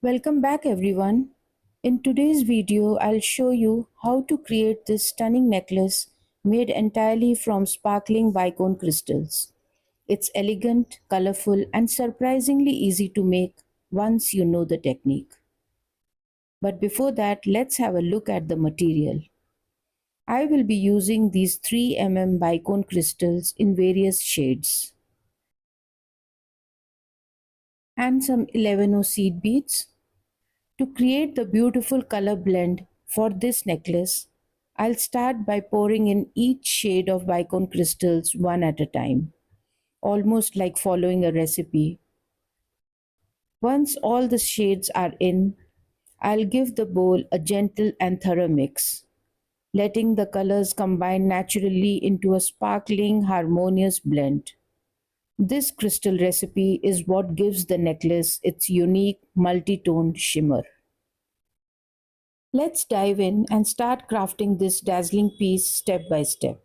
Welcome back everyone. In today's video, I'll show you how to create this stunning necklace made entirely from sparkling Bicone crystals. It's elegant, colorful and surprisingly easy to make once you know the technique. But before that, let's have a look at the material. I will be using these 3 mm Bicone crystals in various shades and some 11O seed beads. To create the beautiful color blend for this necklace, I'll start by pouring in each shade of Bicone crystals one at a time, almost like following a recipe. Once all the shades are in, I'll give the bowl a gentle and thorough mix, letting the colors combine naturally into a sparkling, harmonious blend. This crystal recipe is what gives the necklace its unique multi-toned shimmer. Let's dive in and start crafting this dazzling piece step by step.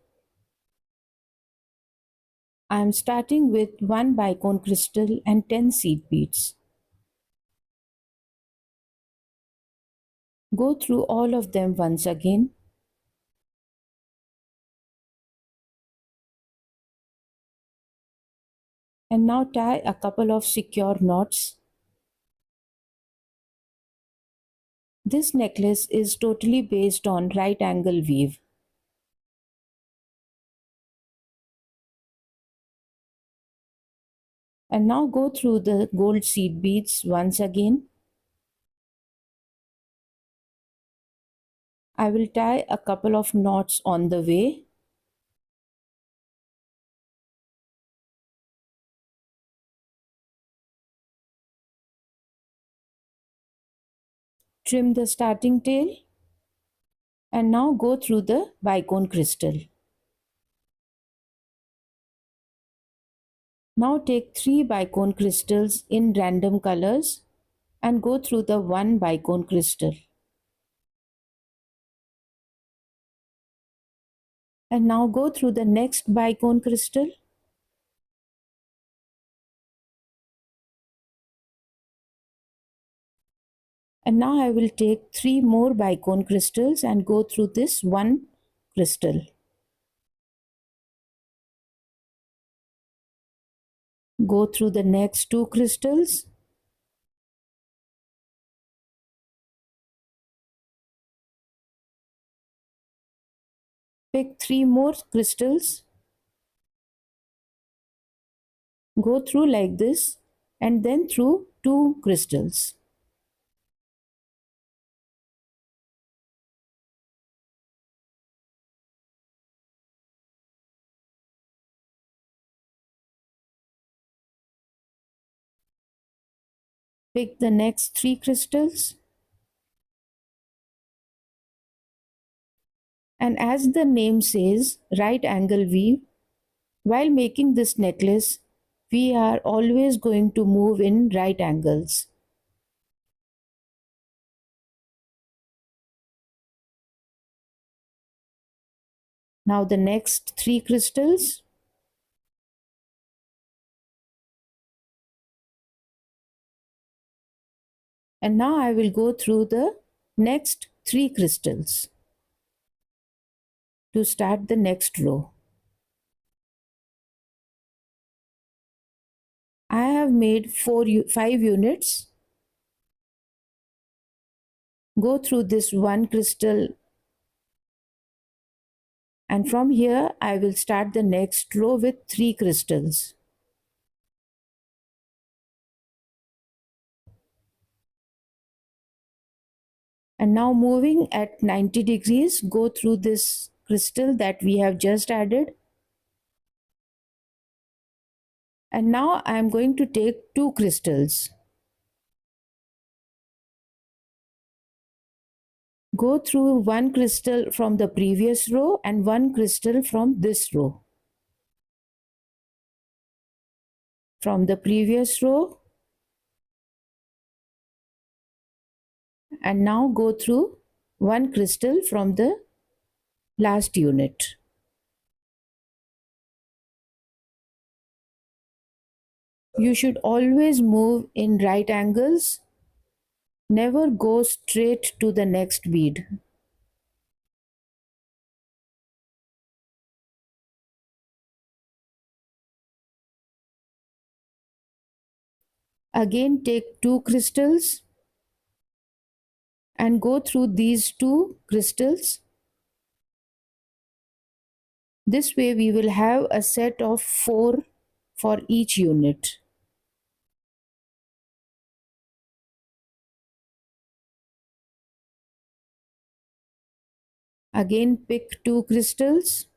I am starting with 1 Bicone crystal and 10 seed beads. Go through all of them once again. And now tie a couple of secure knots. This necklace is totally based on right angle weave. And now go through the gold seed beads once again. I will tie a couple of knots on the way. Trim the starting tail. And now go through the Bicone crystal. Now take 3 Bicone crystals in random colors and go through the 1 Bicone crystal. And now go through the next Bicone crystal. And now I will take 3 more Bicone crystals and go through this 1 crystal. Go through the next 2 crystals. Pick 3 more crystals. Go through like this and then through 2 crystals. Pick the next 3 crystals. And as the name says, right angle weave, while making this necklace, we are always going to move in right angles. Now the next 3 crystals. And now I will go through the next 3 crystals to start the next row. I have made 5 units. Go through this 1 crystal and from here I will start the next row with 3 crystals. And now moving at 90 degrees, go through this crystal that we have just added. And now I am going to take 2 crystals. Go through 1 crystal from the previous row and 1 crystal from this row. From the previous row. And now go through 1 crystal from the last unit. You should always move in right angles Never go straight to the next bead. Again, take two crystals and go through these two crystals. This way we will have a set of 4 for each unit. Again, pick two crystals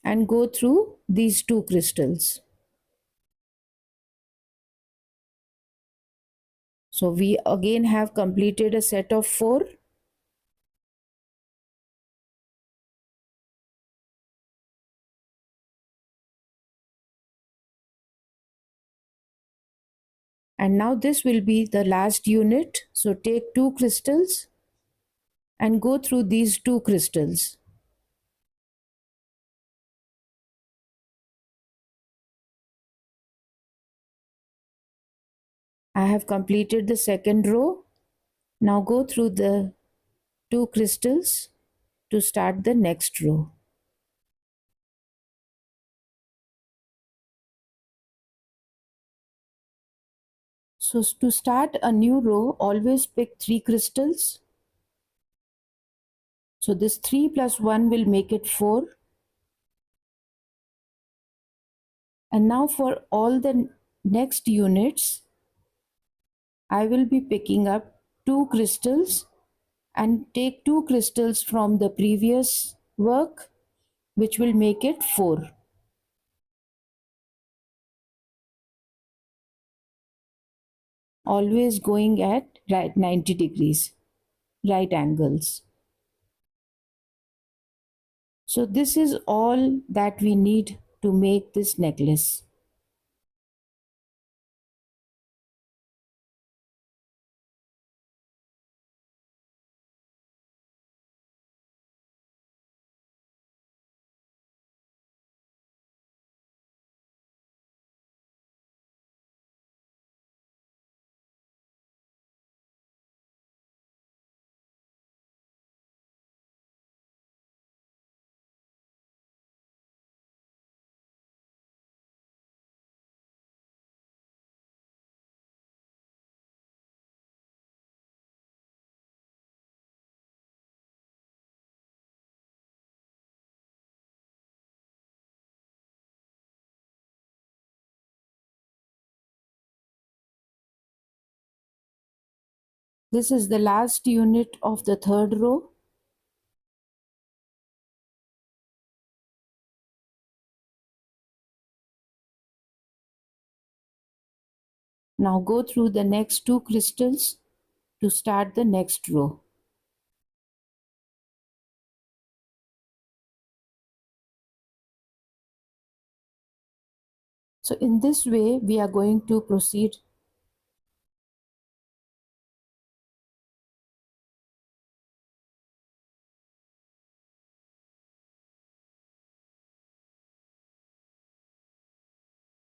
and go through these two crystals. So we again have completed a set of 4. And now this will be the last unit. So take two crystals and go through these two crystals. I have completed the second row. Now go through the two crystals to start the next row. So to start a new row, always pick 3 crystals. So this 3 plus 1 will make it 4. And now for all the next units, I will be picking up 2 crystals and take 2 crystals from the previous work, which will make it 4. Always going at right 90 degrees, right angles. So this is all that we need to make this necklace. This is the last unit of the third row. Now go through the next 2 crystals to start the next row. So in this way we are going to proceed.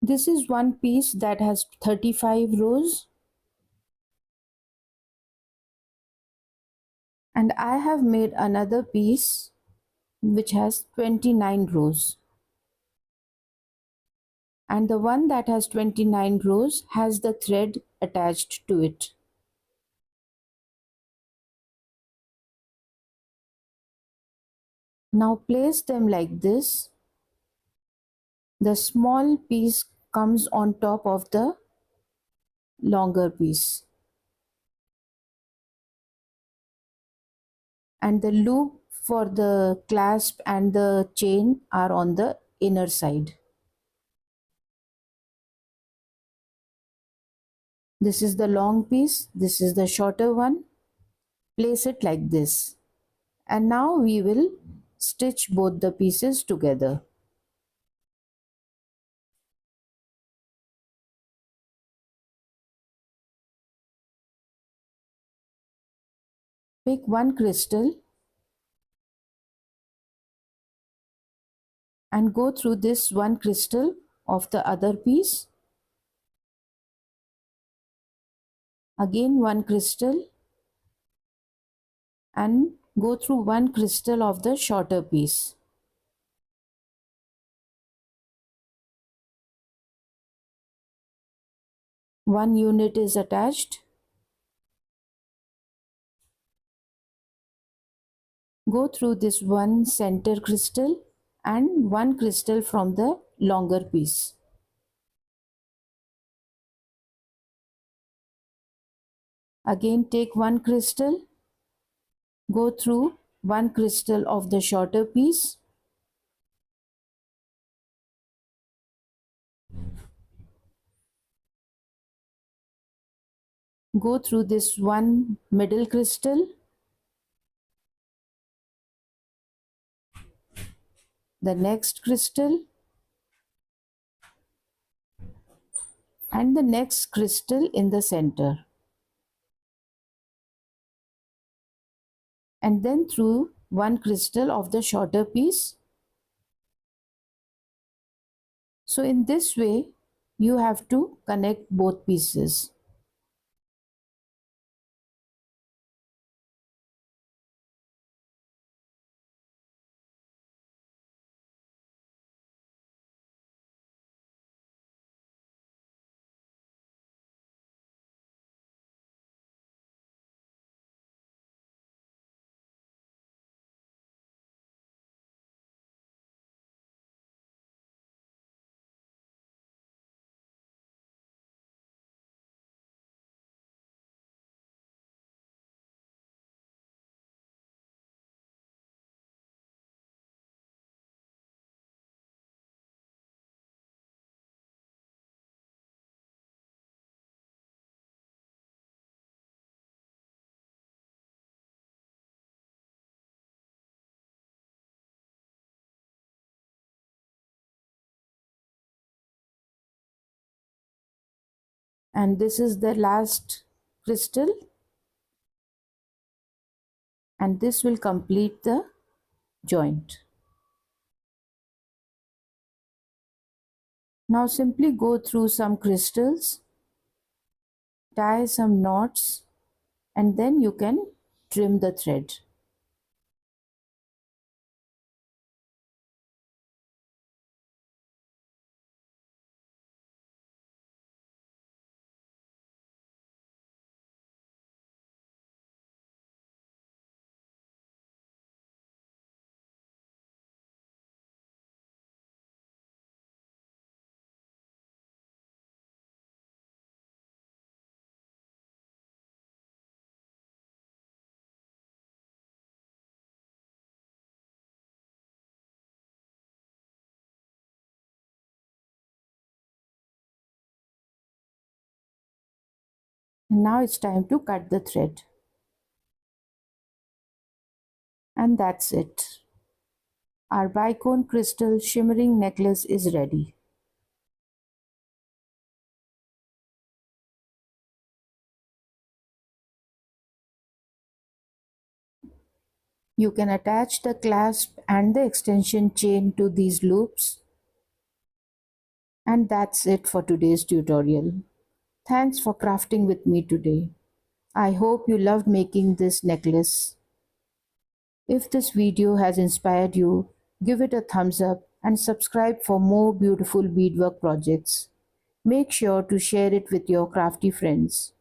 This is one piece that has 35 rows, and I have made another piece which has 29 rows. And the one that has 29 rows has the thread attached to it. Now place them like this. The small piece comes on top of the longer piece. And the loop for the clasp and the chain are on the inner side. This is the long piece, this is the shorter one. Place it like this. And now we will stitch both the pieces together. Pick one crystal and go through this one crystal of the other piece. Again one crystal and go through one crystal of the shorter piece. One unit is attached. Go through this one center crystal and one crystal from the longer piece. Again take one crystal, go through one crystal of the shorter piece. Go through this one middle crystal, the next crystal, and the next crystal in the center, and then through one crystal of the shorter piece. So in this way you have to connect both pieces. And this is the last crystal, and this will complete the joint. Now simply go through some crystals, tie some knots, and then you can trim the thread. And now it's time to cut the thread. And that's it. Our Bicone crystal shimmering necklace is ready. You can attach the clasp and the extension chain to these loops. And that's it for today's tutorial. Thanks for crafting with me today. I hope you loved making this necklace. If this video has inspired you, give it a thumbs up and subscribe for more beautiful beadwork projects. Make sure to share it with your crafty friends.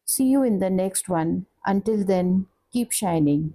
See you in the next one. Until then, keep shining.